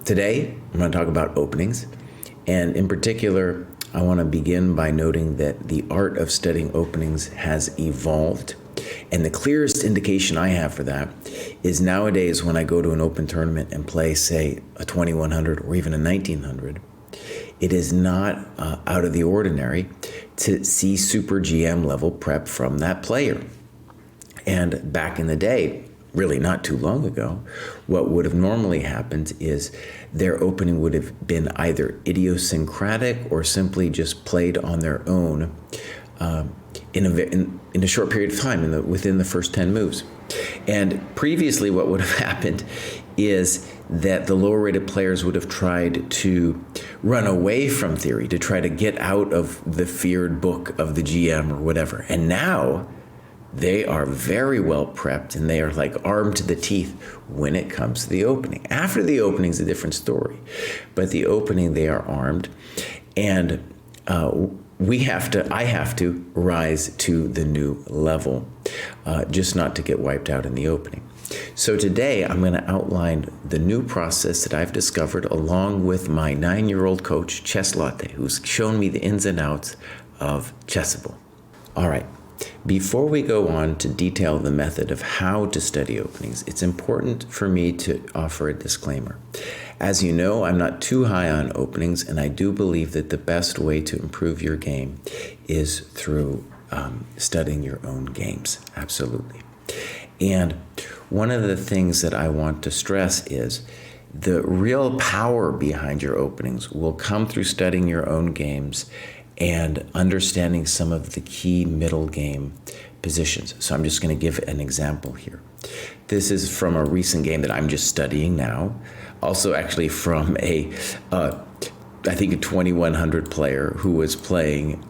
Today, I'm going to talk about openings, and in particular, I want to begin by noting that the art of studying openings has evolved, and the clearest indication I have for that is nowadays when I go to an open tournament and play, say, a 2100 or even a 1900, it is not out of the ordinary to see super GM level prep from that player. And back in the day, really not too long ago, what would have normally happened is their opening would have been either idiosyncratic or simply just played on their own in a short period of time, within the first 10 moves. And previously what would have happened is that the lower rated players would have tried to run away from theory, to try to get out of the feared book of the GM or whatever. And now they are very well prepped and they are like armed to the teeth when it comes to the opening. After the opening is a different story, but the opening they are armed, and I have to rise to the new level, just not to get wiped out in the opening. So today I'm going to outline the new process that I've discovered along with my 9-year-old coach, ChessLatte, who's shown me the ins and outs of Chessable. All right. Before we go on to detail the method of how to study openings, it's important for me to offer a disclaimer. As you know, I'm not too high on openings, and I do believe that the best way to improve your game is through studying your own games. Absolutely. And one of the things that I want to stress is the real power behind your openings will come through studying your own games and understanding some of the key middle game positions. So I'm just going to give an example here. This is from a recent game that I'm just studying now. Also actually from I think a 2100 player who was playing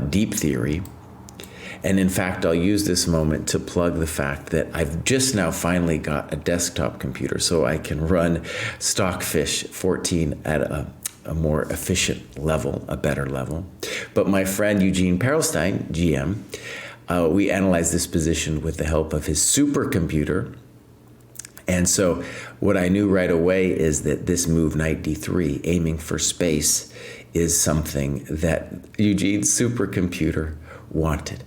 Deep Theory. And in fact, I'll use this moment to plug the fact that I've just now finally got a desktop computer so I can run Stockfish 14 at a more efficient level, a better level. But my friend Eugene Perelstein, GM, we analyzed this position with the help of his supercomputer. And so what I knew right away is that this move, knight d3, aiming for space, is something that Eugene's supercomputer wanted.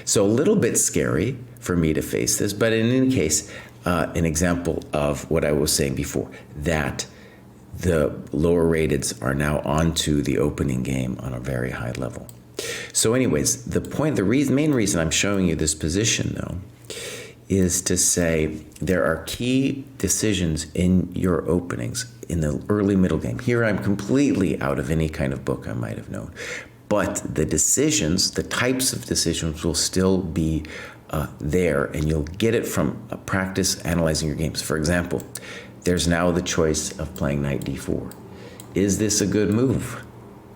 So a little bit scary for me to face this, but in any case, an example of what I was saying before, that the lower rateds are now onto the opening game on a very high level. So anyways, the main reason I'm showing you this position though, is to say there are key decisions in your openings in the early middle game. Here I'm completely out of any kind of book I might have known, but the decisions, the types of decisions will still be there, and you'll get it from practice analyzing your games. For example, there's now the choice of playing knight d4. Is this a good move?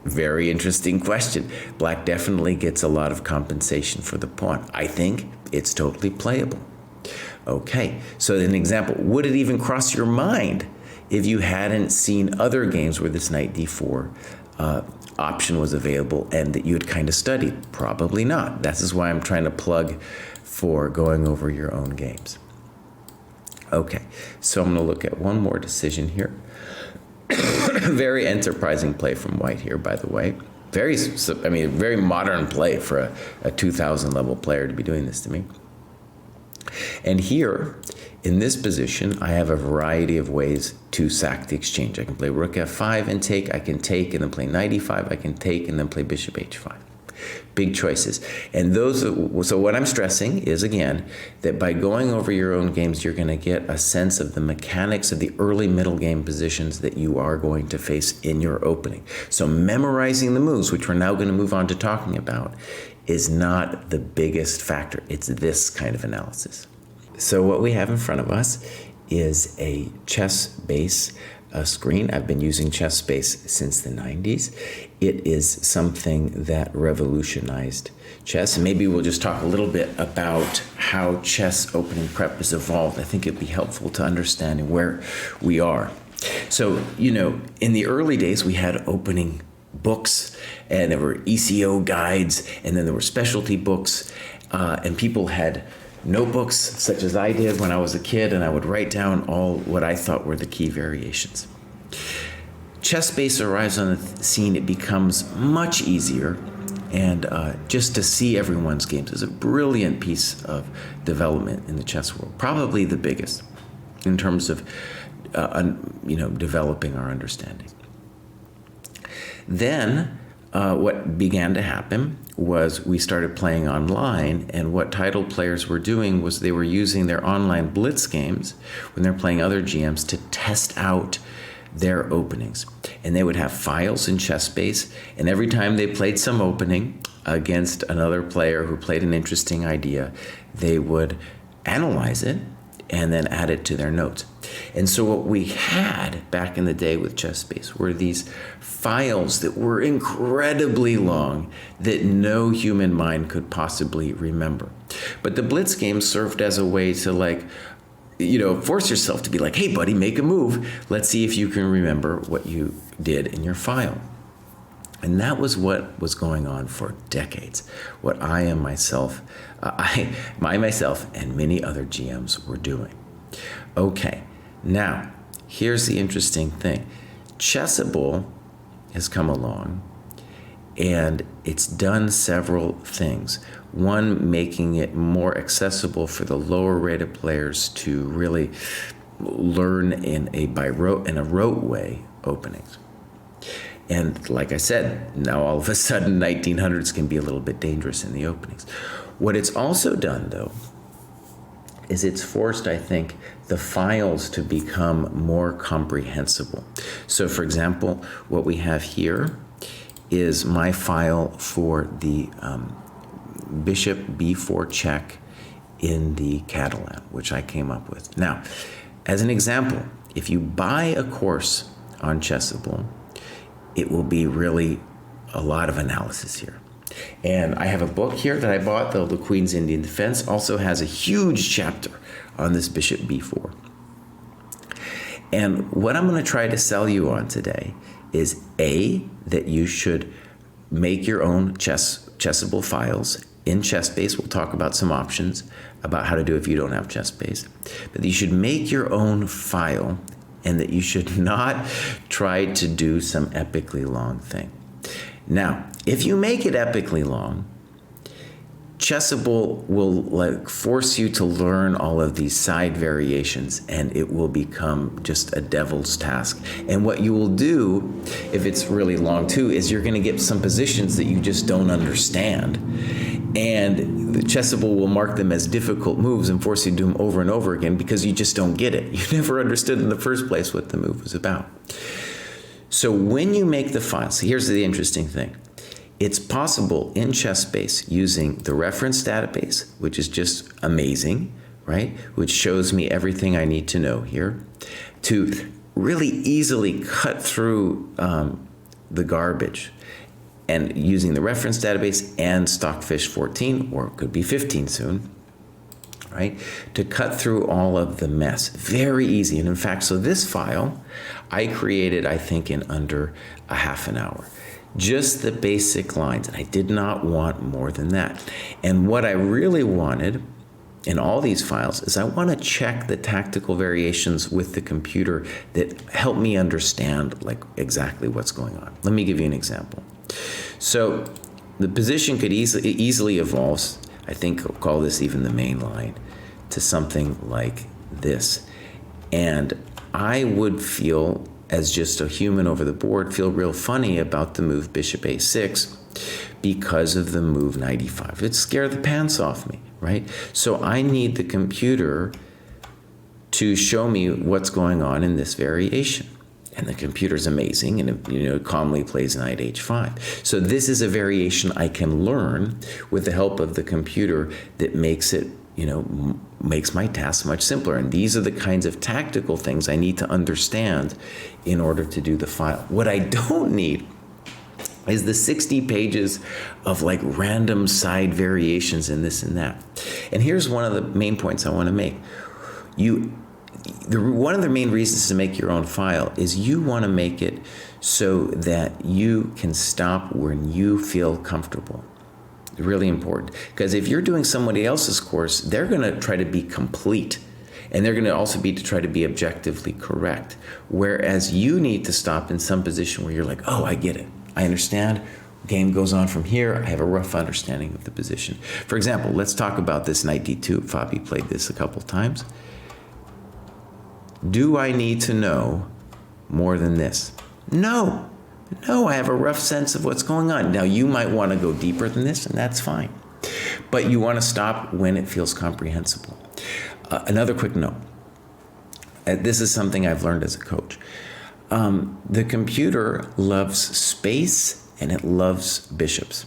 Very interesting question. Black definitely gets a lot of compensation for the pawn. I think it's totally playable. Okay, so an example, would it even cross your mind if you hadn't seen other games where this knight d4 option was available and that you had kind of studied? Probably not. This is why I'm trying to plug for going over your own games. Okay, so I'm going to look at one more decision here. Very enterprising play from white here, by the way. Very modern play for a 2000 level player to be doing this to me. And here, in this position, I have a variety of ways to sack the exchange. I can play rook f5 and take, I can take and then play knight e5, I can take and then play bishop h5. Big choices. And so what I'm stressing is, again, that by going over your own games, you're going to get a sense of the mechanics of the early middle game positions that you are going to face in your opening. So memorizing the moves, which we're now going to move on to talking about, is not the biggest factor. It's this kind of analysis. So what we have in front of us is a ChessBase screen. I've been using ChessBase since the 90s. It is something that revolutionized chess. And maybe we'll just talk a little bit about how chess opening prep has evolved. I think it'd be helpful to understanding where we are. So, in the early days, we had opening books, and there were ECO guides, and then there were specialty books, and people had notebooks such as I did when I was a kid, and I would write down all what I thought were the key variations. ChessBase arrives on the scene, it becomes much easier. And just to see everyone's games is a brilliant piece of development in the chess world, probably the biggest in terms of developing our understanding. Then what began to happen was we started playing online, and what title players were doing was they were using their online blitz games when they're playing other GMs to test out their openings. And they would have files in ChessBase, and every time they played some opening against another player who played an interesting idea, they would analyze it and then add it to their notes. And so what we had back in the day with ChessBase were these files that were incredibly long that no human mind could possibly remember. But the blitz game served as a way to force yourself to be like, hey buddy, make a move. Let's see if you can remember what you did in your file. And that was what was going on for decades. What I myself and many other GMs were doing. Okay, now here's the interesting thing. Chessable has come along, and it's done several things. One, making it more accessible for the lower rated players to really learn in a rote way openings. And like I said, now all of a sudden 1900s can be a little bit dangerous in the openings. What it's also done, though, is it's forced, I think, the files to become more comprehensible. So for example, what we have here is my file for the bishop b4 check in the Catalan, which I came up with. Now, as an example, if you buy a course on Chessable, it will be really a lot of analysis here. And I have a book here that I bought, though, The Queen's Indian Defense, also has a huge chapter on this bishop b4. And what I'm going to try to sell you on today is that you should make your own Chessable files in ChessBase. We'll talk about some options about how to do it if you don't have ChessBase. But you should make your own file, and that you should not try to do some epically long thing. Now, if you make it epically long, Chessable will force you to learn all of these side variations, and it will become just a devil's task. And what you will do, if it's really long too, is you're going to get some positions that you just don't understand. And the Chessable will mark them as difficult moves and force you to do them over and over again because you just don't get it. You never understood in the first place what the move was about. So when you make the files, here's the interesting thing. It's possible in ChessBase using the reference database, which is just amazing, right? Which shows me everything I need to know here, to really easily cut through the garbage, and using the reference database and Stockfish 14, or it could be 15 soon, right? To cut through all of the mess. Very easy. And in fact, so this file I created, I think, in under a half an hour. Just the basic lines. And I did not want more than that. And what I really wanted in all these files is I want to check the tactical variations with the computer that help me understand exactly what's going on. Let me give you an example. So the position could easily evolve, I think I'll call this even the main line, to something like this. And I would feel, as just a human over the board, feel real funny about the move bishop a6 because of the move knight e5. It'd scare the pants off me, right? So I need the computer to show me what's going on in this variation. And the computer's amazing, and it calmly plays knight h5. So this is a variation I can learn with the help of the computer that makes it, makes my task much simpler. And these are the kinds of tactical things I need to understand in order to do the file. What I don't need is the 60 pages of random side variations and this and that. And here's one of the main points I want to make. One of the main reasons to make your own file is you want to make it so that you can stop when you feel comfortable. Really important. Because if you're doing somebody else's course, they're going to try to be complete. And they're going to also be to try to be objectively correct. Whereas you need to stop in some position where you're like, oh, I get it. I understand. Game goes on from here. I have a rough understanding of the position. For example, let's talk about this knight d2. Fabi played this a couple times. Do I need to know more than this? No. No, I have a rough sense of what's going on. Now, you might want to go deeper than this, and that's fine. But you want to stop when it feels comprehensible. Another quick note. This is something I've learned as a coach. The computer loves space and it loves bishops.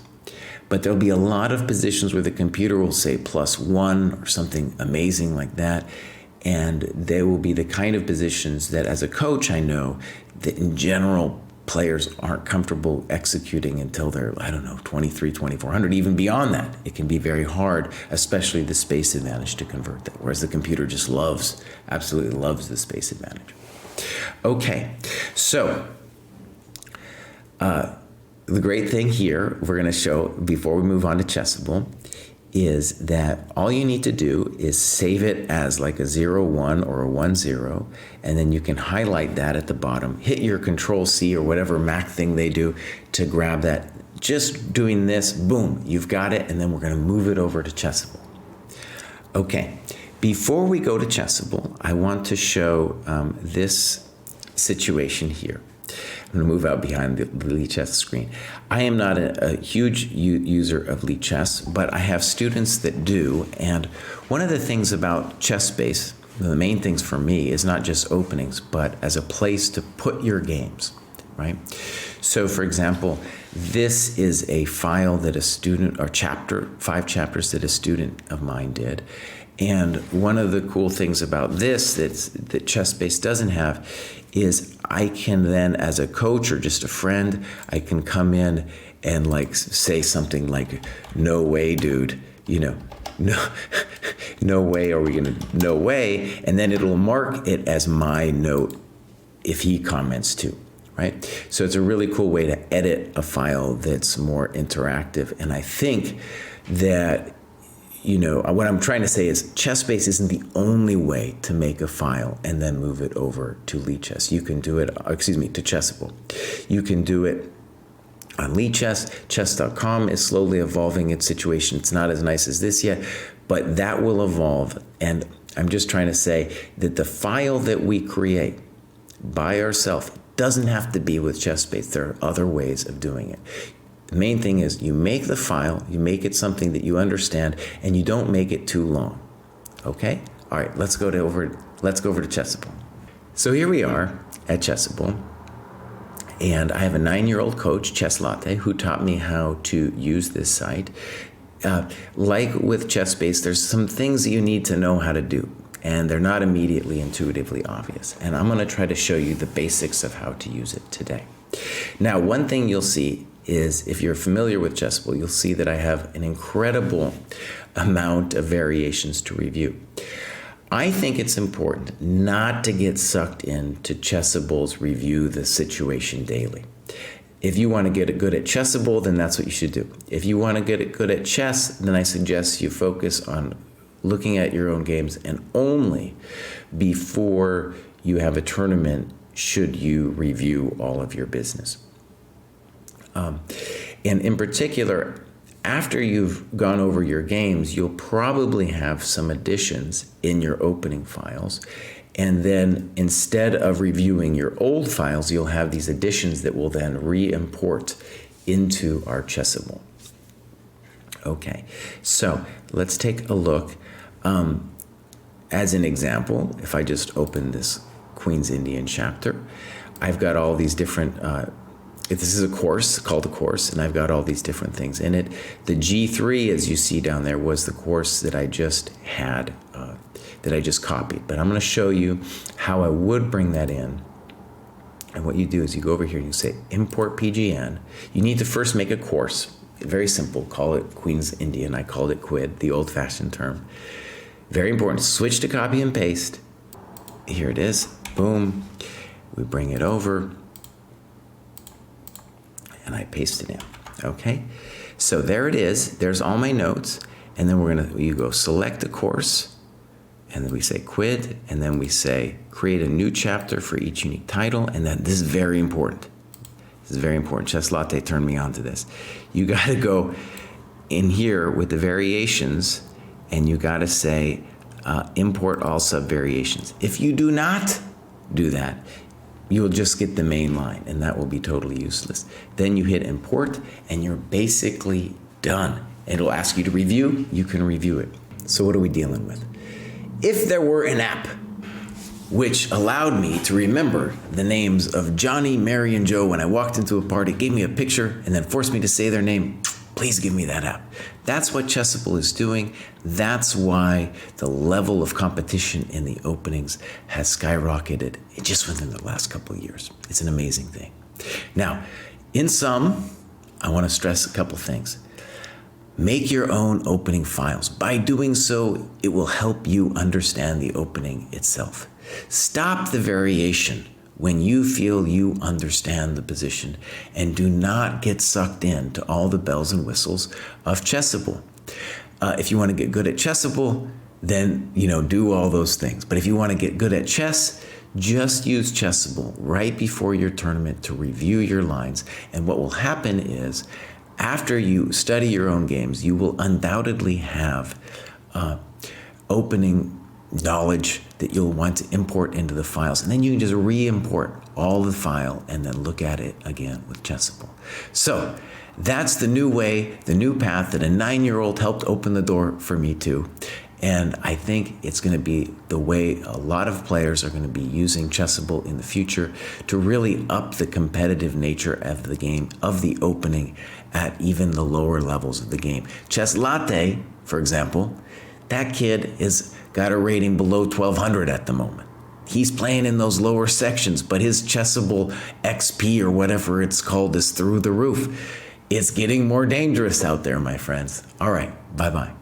But there'll be a lot of positions where the computer will say +1 or something amazing like that. And they will be the kind of positions that as a coach I know that in general players aren't comfortable executing until they're, I don't know, 23, 2400, even beyond that. It can be very hard, especially the space advantage to convert that, whereas the computer just loves, absolutely loves the space advantage. Okay, so the great thing here, we're going to show before we move on to Chessable, is that all you need to do is save it as like a 0-1 or a 1-0, and then you can highlight that at the bottom, hit your Control-C or whatever Mac thing they do to grab that. Just doing this, boom, you've got it, and then we're going to move it over to Chessable. Okay, before we go to Chessable, I want to show this situation here. I'm going to move out behind the Lichess screen. I am not a huge user of Lichess, but I have students that do. And one of the things about ChessBase, the main things for me, is not just openings, but as a place to put your games, right? So for example, this is a file that a student, or 5 chapters that a student of mine did. And one of the cool things about this that ChessBase doesn't have is I can then, as a coach or just a friend, I can come in and like say something like, no way, dude, you know, no way are we gonna, no way, and then it'll mark it as my note if he comments too, right? So it's a really cool way to edit a file that's more interactive. And I think that, you know, what I'm trying to say is ChessBase isn't the only way to make a file and then move it over to Lichess. You can do it, to Chessable. You can do it on Lichess. Chess.com is slowly evolving its situation. It's not as nice as this yet, but that will evolve. And I'm just trying to say that the file that we create by ourselves doesn't have to be with ChessBase. There are other ways of doing it. The main thing is you make the file, you make it something that you understand, and you don't make it too long. Okay? All right, let's go over to Chessable. So here we are at Chessable, and I have a 9-year-old coach, ChessLatte, who taught me how to use this site. Like with ChessBase, there's some things that you need to know how to do, and they're not immediately intuitively obvious. And I'm going to try to show you the basics of how to use it today. Now, one thing you'll see is, if you're familiar with Chessable, you'll see that I have an incredible amount of variations to review. I think it's important not to get sucked into Chessable's review the situation daily. If you want to get good at Chessable, then that's what you should do. If you want to get good at chess, then I suggest you focus on looking at your own games, and only before you have a tournament should you review all of your business. And in particular, after you've gone over your games, you'll probably have some additions in your opening files. And then instead of reviewing your old files, you'll have these additions that will then re-import into our Chessable. Okay, so let's take a look. As an example, if I just open this Queen's Indian chapter, I've got all these different this is a course called a course, and I've got all these different things in it. The G3, as you see down there, was the course that I just had, that I just copied. But I'm going to show you how I would bring that in. And what you do is you go over here and you say import PGN. You need to first make a course. Very simple. Call it Queen's Indian. I called it QUID, the old-fashioned term. Very important. Switch to copy and paste. Here it is. Boom. We bring it over. And I paste it in, okay? So there it is, there's all my notes, and then you go select the course, and then we say quit, and then we say create a new chapter for each unique title, and then this is very important. This is very important. ChessLatte turned me on to this. You got to go in here with the variations, and you got to say import all sub-variations. If you do not do that, you will just get the main line, and that will be totally useless. Then you hit import, and you're basically done. It'll ask you to review. You can review it. So what are we dealing with? If there were an app which allowed me to remember the names of Johnny, Mary, and Joe when I walked into a party, gave me a picture, and then forced me to say their name, please give me that app. That's what Chessable is doing. That's why the level of competition in the openings has skyrocketed just within the last couple of years. It's an amazing thing. Now, in sum, I want to stress a couple things. Make your own opening files. By doing so, it will help you understand the opening itself. Stop the variation when you feel you understand the position, and do not get sucked into all the bells and whistles of Chessable. If you want to get good at Chessable, then do all those things. But if you want to get good at chess, just use Chessable right before your tournament to review your lines. And what will happen is, after you study your own games, you will undoubtedly have opening knowledge that you'll want to import into the files. And then you can just re-import all the file and then look at it again with Chessable. So that's the new way, the new path that a 9-year-old helped open the door for me to. And I think it's going to be the way a lot of players are going to be using Chessable in the future to really up the competitive nature of the game, of the opening at even the lower levels of the game. ChessLatte, for example, that kid is got a rating below 1200 at the moment. He's playing in those lower sections, but his Chessable XP or whatever it's called is through the roof. It's getting more dangerous out there, my friends. All right, bye-bye.